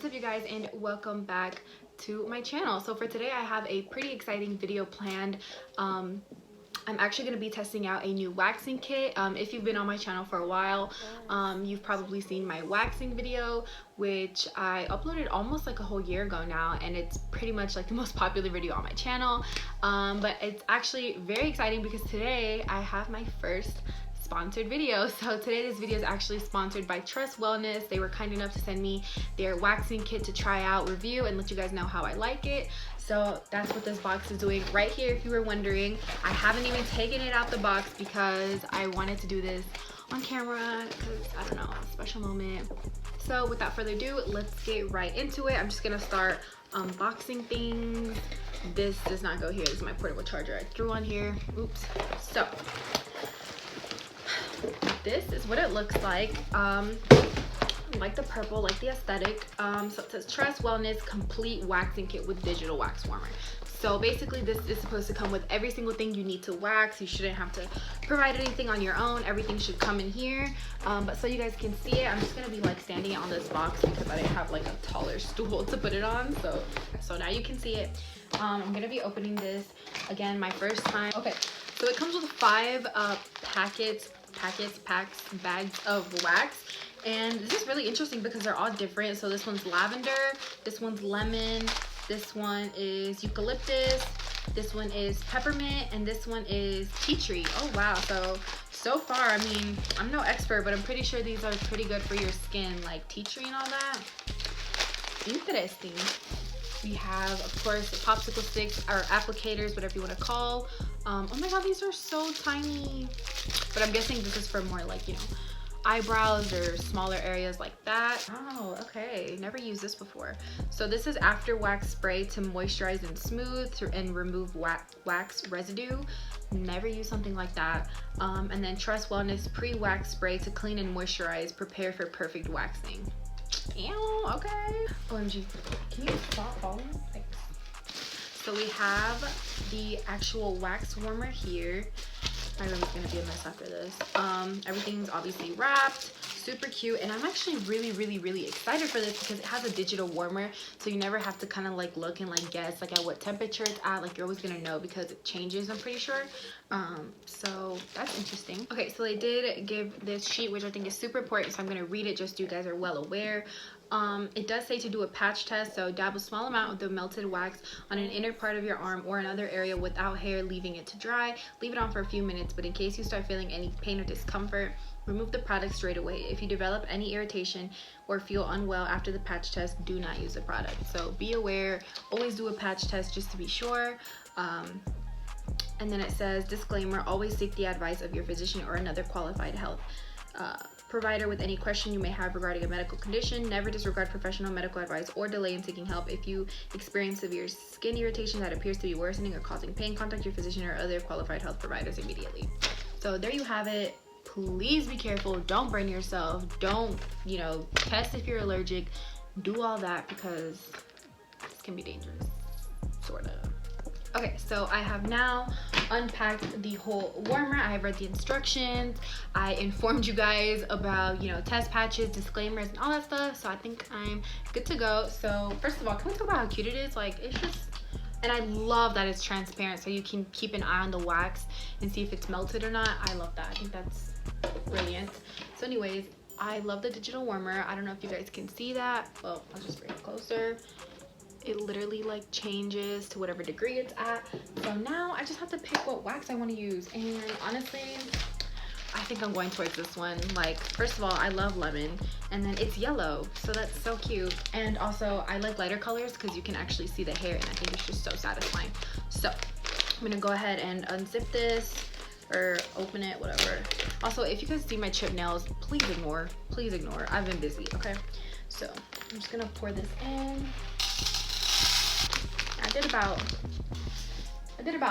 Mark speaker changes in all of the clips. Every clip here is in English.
Speaker 1: What's up you guys, and welcome back to my channel. So for today I have a pretty exciting video planned. I'm actually going to be testing out a new waxing kit. If you've been on my channel for a while, you've probably seen my waxing video, which I uploaded almost like a whole year ago now, and it's pretty much like the most popular video on my channel. But it's actually very exciting because today I have my first sponsored video. So today this video is actually sponsored by Tress. They were kind enough to send me their waxing kit to try out, review, and let you guys know how I like it. So that's what this box is doing right here, if you were wondering. I haven't even taken it out the box because I wanted to do this on camera because, I don't know, a special moment. So without further ado, let's get right into it. I'm just gonna start unboxing things. This does not go here. This is my portable charger I threw on here. Oops. So this is what it looks like. Like the purple, like the aesthetic. So it says Tress Wellness Complete Waxing Kit with Digital Wax Warmer. So basically this is supposed to come with every single thing you need to wax. You shouldn't have to provide anything on your own. Everything should come in here. But so you guys can see it, I'm just gonna be like standing on this box because I didn't have like a taller stool to put it on. So now you can see it. I'm gonna be opening this again, my first time. Okay, so it comes with 5 bags of wax, and this is really interesting because they're all different. So this one's lavender, this one's lemon, this one is eucalyptus, this one is peppermint, and this one is tea tree. Oh wow. So far, I mean, I'm no expert, but I'm pretty sure these are pretty good for your skin, like tea tree and all that. Interesting. We have, of course, the popsicle sticks, or applicators, whatever you want to call. Oh my god, these are so tiny. But I'm guessing this is for more like, you know, eyebrows or smaller areas like that. Oh, okay. Never used this before. So this is after wax spray to moisturize and smooth and remove wax residue. Never used something like that. And then Tress Wellness pre-wax spray to clean and moisturize, prepare for perfect waxing. Ew, okay. OMG, can you stop falling? Thanks. So we have the actual wax warmer here. My room is gonna be a mess after this. Everything's obviously wrapped, super cute, and I'm actually really excited for this because it has a digital warmer, so you never have to kind of like look and like guess like at what temperature it's at. Like you're always gonna know because it changes, I'm pretty sure. So that's interesting. Okay, so they did give this sheet, which I think is super important, so I'm gonna read it just so you guys are well aware. It does say to do a patch test, so dab a small amount of the melted wax on an inner part of your arm or another area without hair, leaving it to dry. Leave it on for a few minutes, but in case you start feeling any pain or discomfort, remove the product straight away. If you develop any irritation or feel unwell after the patch test, do not use the product. So be aware, always do a patch test just to be sure. And then it says, disclaimer, always seek the advice of your physician or another qualified health provider with any question you may have regarding a medical condition. Never disregard professional medical advice or delay in seeking help. If you experience severe skin irritation that appears to be worsening or causing pain, contact your physician or other qualified health providers immediately. So there you have it. Please be careful. Don't burn yourself. Don't, you know, test if you're allergic. Do all that because this can be dangerous, sort of. Okay, so I have now unpacked the whole warmer. I have read the instructions. I informed you guys about, you know, test patches, disclaimers, and all that stuff. So I think I'm good to go. So first of all, can we talk about how cute it is? Like, it's just, and I love that it's transparent so you can keep an eye on the wax and see if it's melted or not. I love that. I think that's brilliant. So anyways, I love the digital warmer. I don't know if you guys can see that. Well, I'll just bring it closer. It literally like changes to whatever degree it's at. So now I just have to pick what wax I want to use, and honestly I think I'm going towards this one. Like, first of all, I love lemon, and then it's yellow, so that's so cute. And also I like lighter colors because you can actually see the hair, and I think it's just so satisfying. So I'm gonna go ahead and unzip this or open it, whatever. Also, if you guys see my chipped nails, please ignore, I've been busy. Okay, so I'm just gonna pour this in. I did about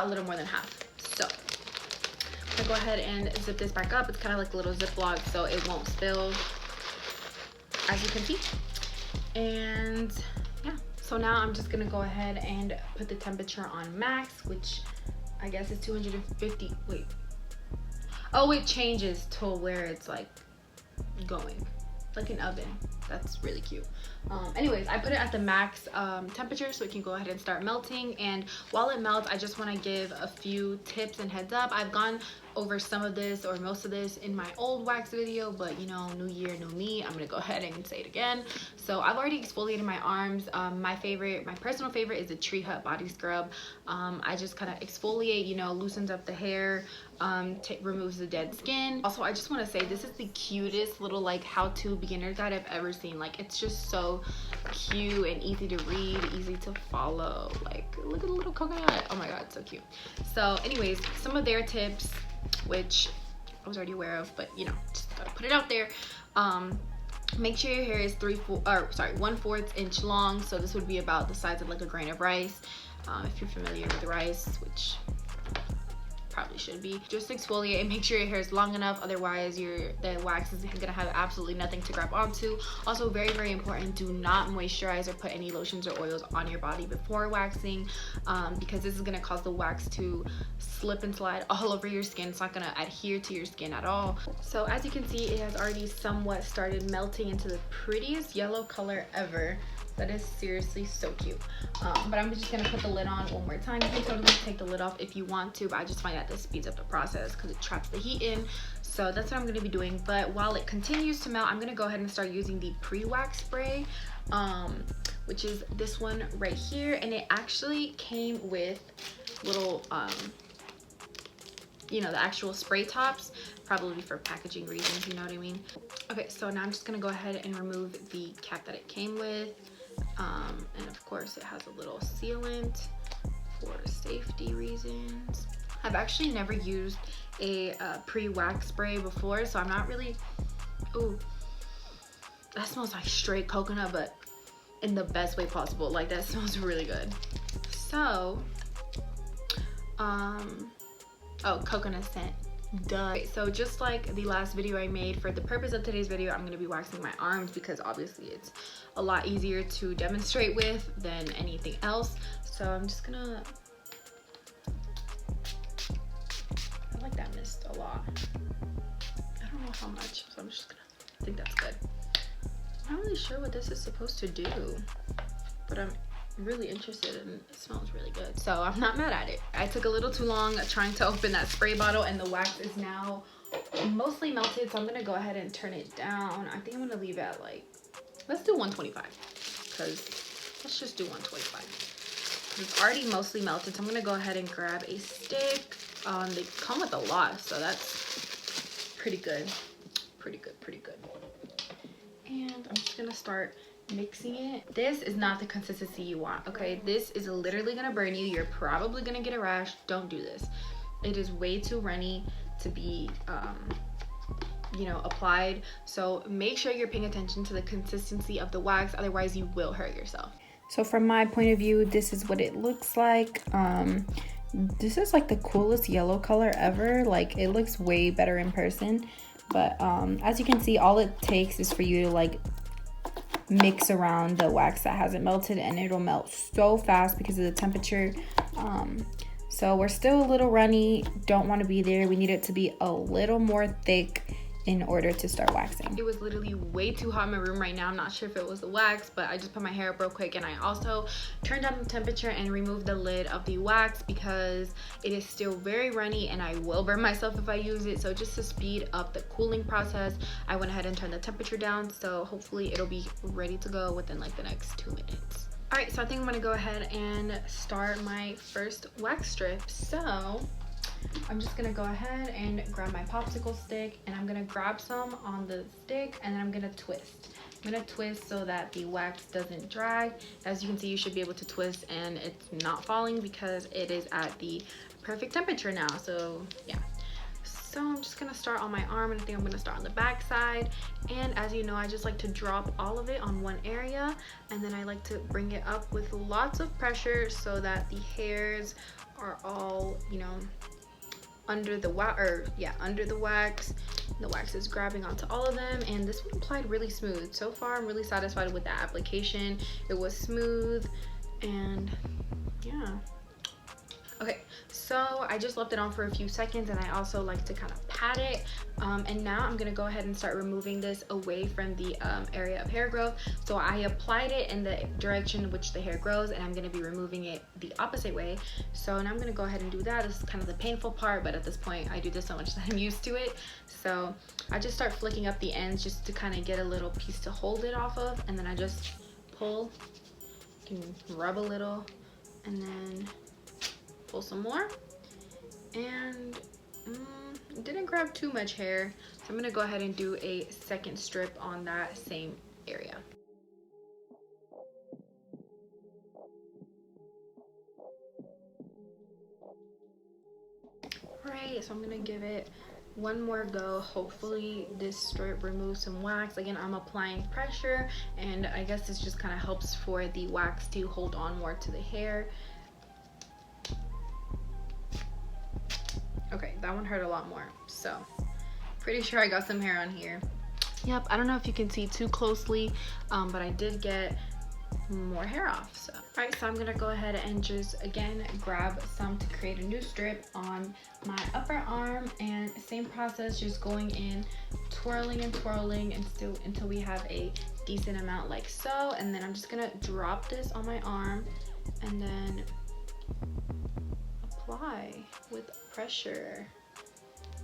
Speaker 1: a little more than half. So I'm gonna go ahead and zip this back up. It's kind of like a little Ziploc, so it won't spill, as you can see. And yeah, so now I'm just gonna go ahead and put the temperature on max, which I guess is 250. Wait, oh, it changes to where it's like going like an oven. That's really cute. Anyways, I put it at the max temperature so it can go ahead and start melting. And while it melts, I just want to give a few tips and heads up. I've gone over some of this or most of this in my old wax video, but you know, new year, new me, I'm gonna go ahead and say it again. So I've already exfoliated my arms. My personal favorite is the Tree Hut body scrub. I just kind of exfoliate, you know, loosens up the hair, removes the dead skin. Also, I just want to say this is the cutest little like how-to beginner guide I've ever seen. Like, it's just so cute and easy to read, easy to follow. Like, look at the little coconut. Oh my god, it's so cute. So anyways, some of their tips, which I was already aware of, but you know, just gotta put it out there. Make sure your hair is 1/4 inch long. So this would be about the size of like a grain of rice. If you're familiar with rice, which probably should be. Just exfoliate and make sure your hair is long enough, otherwise the wax is gonna have absolutely nothing to grab onto. Also, very, very important, do not moisturize or put any lotions or oils on your body before waxing, because this is gonna cause the wax to slip and slide all over your skin. It's not gonna adhere to your skin at all. So as you can see, it has already somewhat started melting into the prettiest yellow color ever. That is seriously so cute. But I'm just gonna put the lid on one more time. You can totally take the lid off if you want to, but I just find that this speeds up the process because it traps the heat in. So that's what I'm gonna be doing. But while it continues to melt, I'm gonna go ahead and start using the pre-wax spray, which is this one right here. And it actually came with little, you know, the actual spray tops, probably for packaging reasons, you know what I mean? Okay, so now I'm just gonna go ahead and remove the cap that it came with. And of course it has a little sealant for safety reasons. I've actually never used a pre-wax spray before, so I'm not really, ooh, that smells like straight coconut, but in the best way possible. Like, that smells really good. So, oh, coconut scent. Duh. So just like the last video I made, for the purpose of today's video, I'm going to be waxing my arms because obviously it's a lot easier to demonstrate with than anything else. So I'm just gonna, I like that mist a lot. I don't know how much, so I'm just gonna, I think that's good. I'm not really sure what this is supposed to do, but I'm really interested and it smells really good, so I'm not mad at it. I took a little too long trying to open that spray bottle, and the wax is now mostly melted, so I'm gonna go ahead and turn it down. I think I'm gonna leave it at like, let's do 125, because let's just do 125. It's already mostly melted, so I'm gonna go ahead and grab a stick. They come with a lot, so that's pretty good, pretty good. And I'm just gonna start mixing it. This is not the consistency you want, okay? This is literally gonna burn you. You're probably gonna get a rash. Don't do this. It is way too runny to be you know, applied. So make sure you're paying attention to the consistency of the wax, otherwise you will hurt yourself. So from my point of view, this is what it looks like. This is like the coolest yellow color ever. Like, it looks way better in person. But as you can see, all it takes is for you to like mix around the wax that hasn't melted, and it'll melt so fast because of the temperature. So we're still a little runny, don't want to be there. We need it to be a little more thick in order to start waxing. It was literally way too hot in my room right now. I'm not sure if it was the wax, but I just put my hair up real quick, and I also turned down the temperature and removed the lid of the wax because it is still very runny and I will burn myself if I use it. So just to speed up the cooling process, I went ahead and turned the temperature down, so hopefully it'll be ready to go within like the next 2 minutes. All right, so I think I'm gonna go ahead and start my first wax strip. So I'm just gonna go ahead and grab my popsicle stick, and I'm gonna grab some on the stick, and then I'm gonna twist. I'm gonna twist so that the wax doesn't drag. As you can see, you should be able to twist and it's not falling because it is at the perfect temperature now. So yeah. So I'm just gonna start on my arm, and I think I'm gonna start on the back side. And as you know, I just like to drop all of it on one area, and then I like to bring it up with lots of pressure so that the hairs are all, you know, under the wax, or yeah, under the wax. The wax is grabbing onto all of them, and this one applied really smooth. So far, I'm really satisfied with that application. It was smooth, and yeah. Okay, so I just left it on for a few seconds, and I also like to kind of pat it. And now I'm gonna go ahead and start removing this away from the area of hair growth. So I applied it in the direction in which the hair grows, and I'm gonna be removing it the opposite way. So now I'm gonna go ahead and do that. This is kind of the painful part, but at this point I do this so much that I'm used to it. So I just start flicking up the ends just to kind of get a little piece to hold it off of, and then I just pull and rub a little, and then pull some more, and didn't grab too much hair, so I'm gonna go ahead and do a second strip on that same area. Alright, so I'm gonna give it one more go. Hopefully this strip removes some wax. Again, I'm applying pressure, and I guess this just kind of helps for the wax to hold on more to the hair. Okay, that one hurt a lot more, so pretty sure I got some hair on here. Yep, I don't know if you can see too closely, but I did get more hair off. So alright, so I'm gonna go ahead and just again grab some to create a new strip on my upper arm, and same process, just going in, twirling and twirling, and still until we have a decent amount like so. And then I'm just gonna drop this on my arm and then apply with pressure.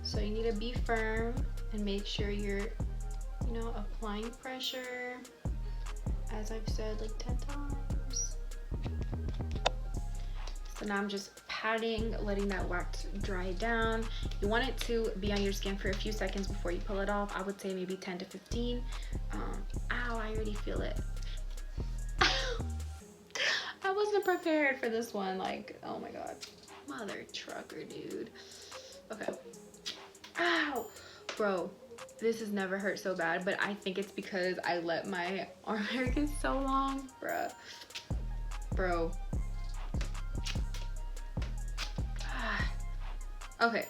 Speaker 1: So you need to be firm and make sure you're, you know, applying pressure, as I've said like 10 times. So now I'm just patting, letting that wax dry down. You want it to be on your skin for a few seconds before you pull it off. I would say maybe 10 to 15. Ow, I already feel it. I wasn't prepared for this one. Like, oh my god. Mother trucker, dude. Okay. Ow! Bro, this has never hurt so bad, but I think it's because I let my arm hair get so long. Bruh. Bro. Okay.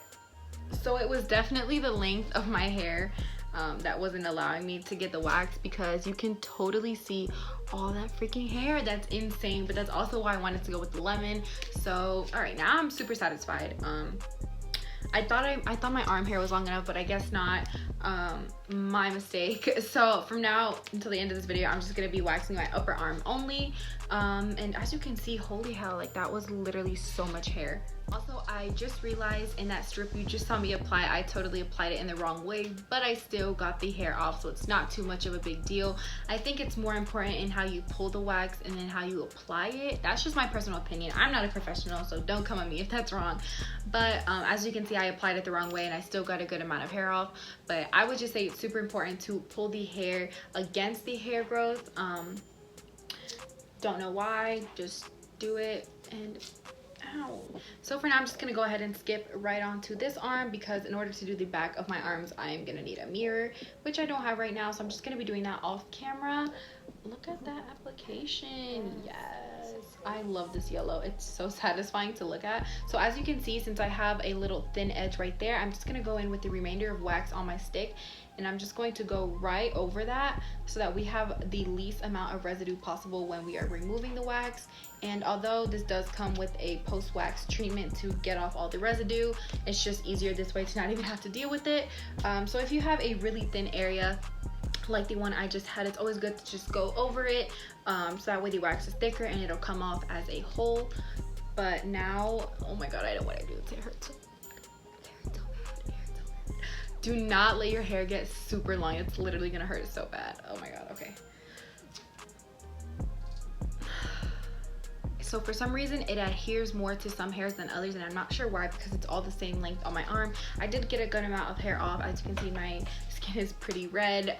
Speaker 1: So it was definitely the length of my hair that wasn't allowing me to get the wax, because you can totally see all that freaking hair. That's insane, but that's also why I wanted to go with the lemon. So all right, now I'm super satisfied. I thought my arm hair was long enough, but I guess not. My mistake. So from now until the end of this video, I'm just gonna be waxing my upper arm only. And as you can see, holy hell, like that was literally so much hair. Also, I just realized in that strip you just saw me apply, I totally applied it in the wrong way, but I still got the hair off, so it's not too much of a big deal. I think it's more important in how you pull the wax and then how you apply it. That's just my personal opinion. I'm not a professional, so don't come at me if that's wrong. But as you can see, I applied it the wrong way and I still got a good amount of hair off. But I would just say it's super important to pull the hair against the hair growth. Don't know why, just do it. And ow. So for now, I'm just gonna go ahead and skip right onto this arm, because in order to do the back of my arms, I am gonna need a mirror, which I don't have right now, so I'm just gonna be doing that off camera. Look at that application. Yes, I love this yellow. It's so satisfying to look at. So as you can see, since I have a little thin edge right there, I'm just gonna go in with the remainder of wax on my stick, and I'm just going to go right over that so that we have the least amount of residue possible when we are removing the wax. And although this does come with a post-wax treatment to get off all the residue, it's just easier this way to not even have to deal with it. So if you have a really thin area like the one I just had, it's always good to just go over it, so that way the wax is thicker and it'll come off as a whole. But now, oh my god, I don't want to do this. It hurts so bad. Do not let your hair get super long. It's literally gonna hurt so bad. Oh my god. Okay. So for some reason it adheres more to some hairs than others, and I'm not sure why, because it's all the same length on my arm. I did get a good amount of hair off. As you can see, my skin is pretty red.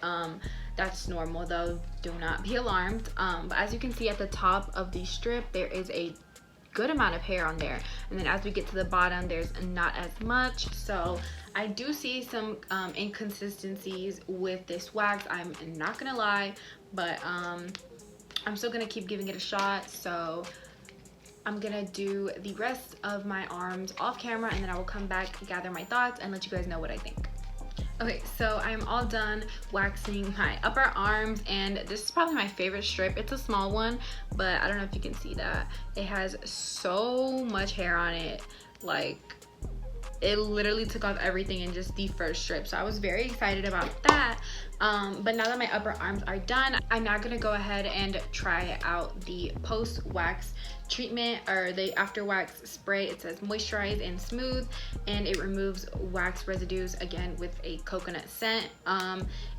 Speaker 1: That's normal though, do not be alarmed. But as you can see at the top of the strip, there is a good amount of hair on there, and then as we get to the bottom, there's not as much. So I do see some inconsistencies with this wax, I'm not gonna lie, but I'm still gonna keep giving it a shot. So I'm gonna do the rest of my arms off camera, and then I will come back, gather my thoughts, and let you guys know what I think. Okay, so I'm all done waxing my upper arms, and this is probably my favorite strip. It's a small one, but I don't know if you can see that. It has so much hair on it. Like, it literally took off everything in just the first strip, so I was very excited about that. But now that my upper arms are done, I'm now gonna go ahead and try out the post wax treatment, or the after wax spray. It says moisturize and smooth, and it removes wax residues, again with a coconut scent.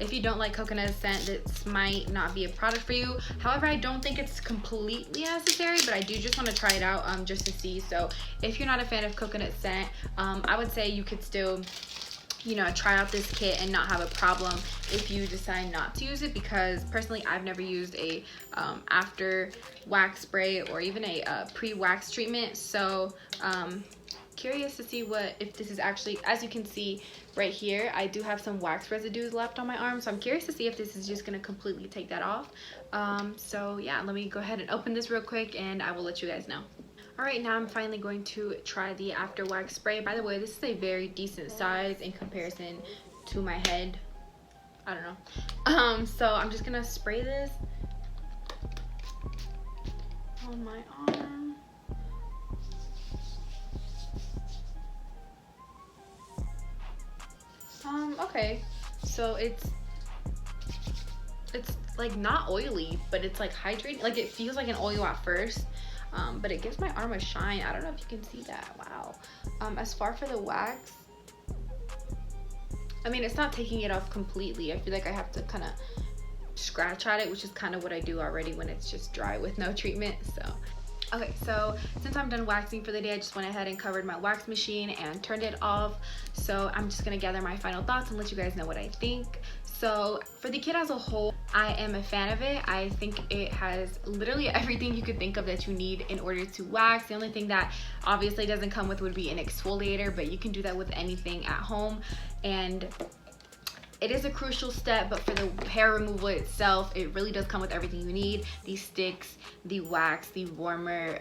Speaker 1: If you don't like coconut scent, this might not be a product for you. However, I don't think it's completely necessary, but I do just want to try it out just to see. So if you're not a fan of coconut scent, I would say you could still, you know, try out this kit and not have a problem if you decide not to use it, because personally I've never used a after wax spray or even a pre-wax treatment. So curious to see if this is actually, as you can see right here, I do have some wax residues left on my arm, so I'm curious to see if this is just going to completely take that off. So yeah, let me go ahead and open this real quick and I will let you guys know. Alright, now I'm finally going to try the after wax spray. By the way, this is a very decent size in comparison to my head. I don't know. So I'm just gonna spray this on my arm. Okay, so it's like not oily, but it's like hydrating. Like, it feels like an oil at first. But it gives my arm a shine. I don't know if you can see that. Wow. As far for the wax, I mean, it's not taking it off completely. I feel like I have to kind of scratch at it, which is kind of what I do already when it's just dry with no treatment. So okay, so since I'm done waxing for the day, I just went ahead and covered my wax machine and turned it off. So I'm just gonna gather my final thoughts and let you guys know what I think. So for the kit as a whole, I am a fan of it. I think it has literally everything you could think of that you need in order to wax. The only thing that obviously doesn't come with would be an exfoliator, but you can do that with anything at home. And it is a crucial step, but for the hair removal itself, it really does come with everything you need. These sticks, the wax, the warmer,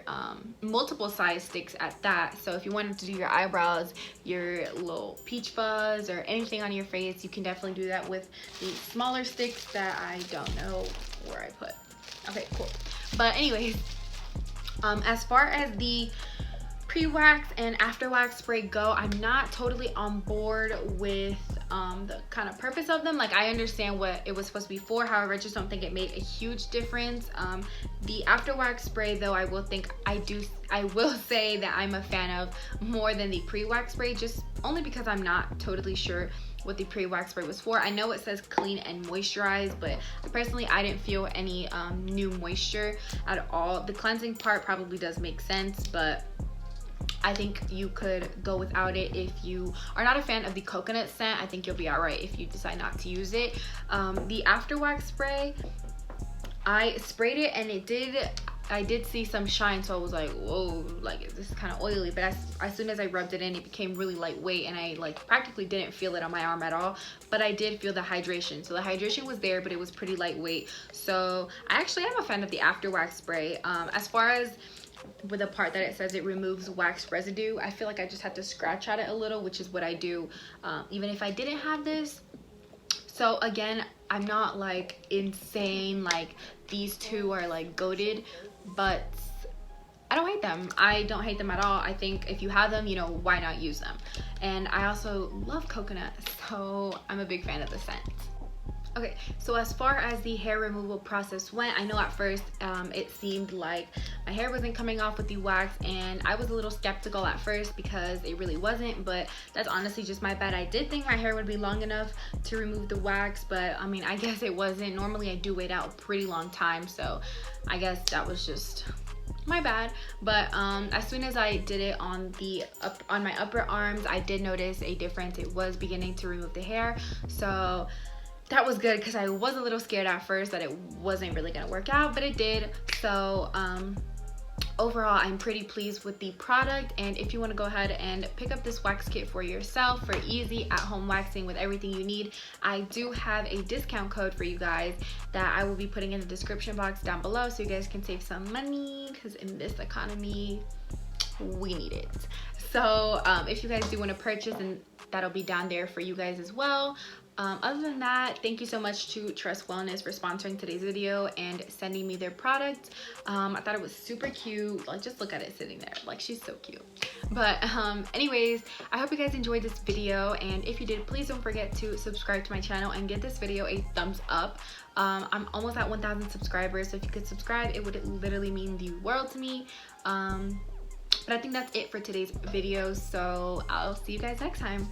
Speaker 1: multiple size sticks at that. So if you wanted to do your eyebrows, your little peach fuzz, or anything on your face, you can definitely do that with the smaller sticks that I don't know where I put. Okay, cool. But anyways, as far as the pre-wax and after wax spray go, I'm not totally on board with the kind of purpose of them. Like, I understand what it was supposed to be for, however I just don't think it made a huge difference. The after wax spray though, I will say that I'm a fan of more than the pre-wax spray, just only because I'm not totally sure what the pre-wax spray was for. I know it says clean and moisturize, but personally I didn't feel any new moisture at all. The cleansing part probably does make sense, but I think you could go without it if you are not a fan of the coconut scent. I think you'll be all right if you decide not to use it. The after wax spray, I sprayed it and I did see some shine, so I was like, whoa, like, this is kind of oily. But as soon as I rubbed it in, it became really lightweight, and I like practically didn't feel it on my arm at all. But I did feel the hydration, so the hydration was there, but it was pretty lightweight. So I actually am a fan of the after wax spray. As far as with the part that it says it removes wax residue, I feel like I just have to scratch at it a little, which is what I do even if I didn't have this. So again, I'm not like insane, like these two are like goated, but I don't hate them. I don't hate them at all. I think if you have them, you know, why not use them? And I also love coconut, so I'm a big fan of the scent. Okay, so as far as the hair removal process went, I know at first it seemed like my hair wasn't coming off with the wax, and I was a little skeptical at first because it really wasn't, but that's honestly just my bad. I did think my hair would be long enough to remove the wax, but I mean, I guess it wasn't. Normally I do wait out a pretty long time, so I guess that was just my bad. But as soon as I did it on my upper arms, I did notice a difference. It was beginning to remove the hair, so that was good, because I was a little scared at first that it wasn't really gonna work out, but it did. So overall, I'm pretty pleased with the product. And if you want to go ahead and pick up this wax kit for yourself for easy at-home waxing with everything you need, I do have a discount code for you guys that I will be putting in the description box down below, so you guys can save some money, because in this economy, we need it. So if you guys do want to purchase, and that'll be down there for you guys as well. Other than that, thank you so much to Tress Wellness for sponsoring today's video and sending me their product. I thought it was super cute. Like, just look at it sitting there. Like, she's so cute. But anyways, I hope you guys enjoyed this video, and if you did, please don't forget to subscribe to my channel and give this video a thumbs up. I'm almost at 1,000 subscribers, so if you could subscribe, it would literally mean the world to me. But I think that's it for today's video, so I'll see you guys next time.